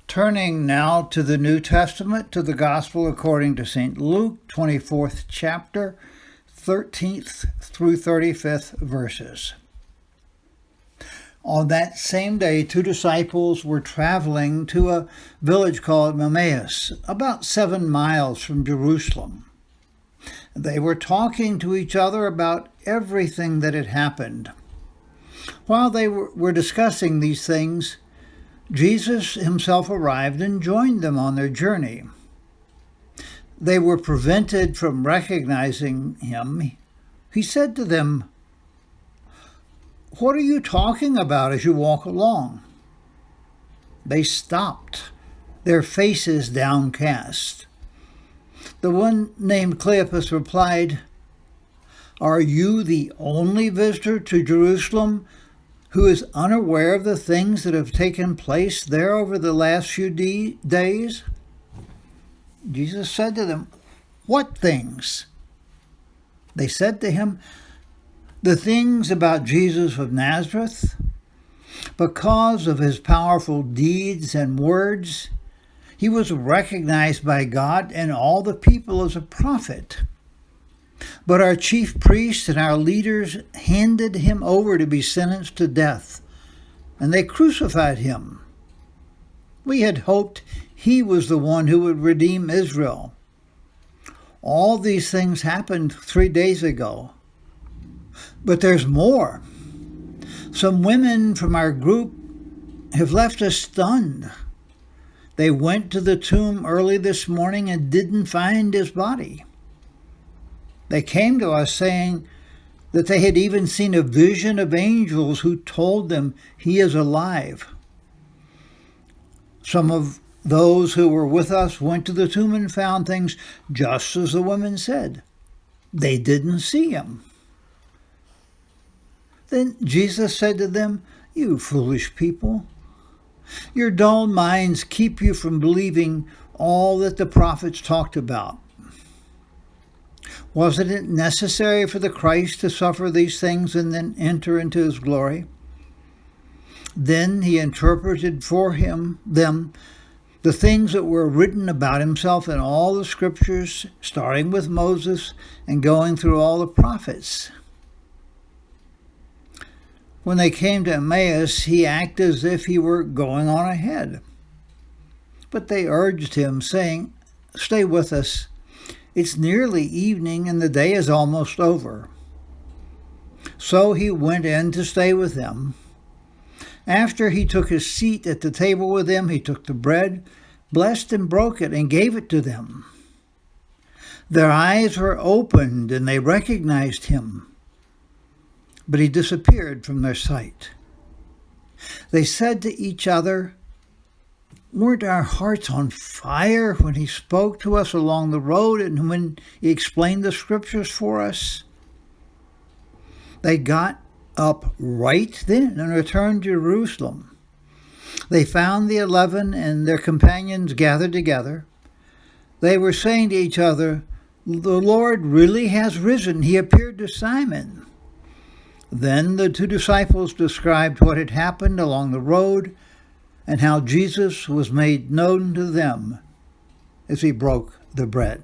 Turning now to the New Testament, to the Gospel according to St. Luke, 24th chapter, 13th through 35th verses. On that same day, 2 disciples were traveling to a village called Emmaus, about 7 miles from Jerusalem. They were talking to each other about everything that had happened. While they were discussing these things, Jesus himself arrived and joined them on their journey. They were prevented from recognizing him. He said to them, "What are you talking about as you walk along?" They stopped, their faces downcast. The one named Cleopas replied, "Are you the only visitor to Jerusalem who is unaware of the things that have taken place there over the last few days?" Jesus said to them, "What things?" They said to him, "The things about Jesus of Nazareth. Because of his powerful deeds and words, he was recognized by God and all the people as a prophet. But our chief priests and our leaders handed him over to be sentenced to death, and they crucified him. We had hoped he was the one who would redeem Israel. All these things happened 3 days ago. But there's more. Some women from our group have left us stunned. They went to the tomb early this morning and didn't find his body. They came to us saying that they had even seen a vision of angels who told them he is alive. Some of those who were with us went to the tomb and found things just as the women said. They didn't see him." Then Jesus said to them, "You foolish people, your dull minds keep you from believing all that the prophets talked about. Wasn't it necessary for the Christ to suffer these things and then enter into his glory?" Then he interpreted for them the things that were written about himself in all the scriptures, starting with Moses and going through all the prophets. When they came to Emmaus, he acted as if he were going on ahead. But they urged him, saying, "Stay with us. It's nearly evening and the day is almost over." So he went in to stay with them. After he took his seat at the table with them, he took the bread, blessed and broke it, and gave it to them. Their eyes were opened and they recognized him, but he disappeared from their sight. They said to each other, "Weren't our hearts on fire when he spoke to us along the road and when he explained the scriptures for us?" They got up right then and returned to Jerusalem. They found the 11 and their companions gathered together. They were saying to each other, "The Lord really has risen. He appeared to Simon." Then the 2 disciples described what had happened along the road and how Jesus was made known to them as he broke the bread.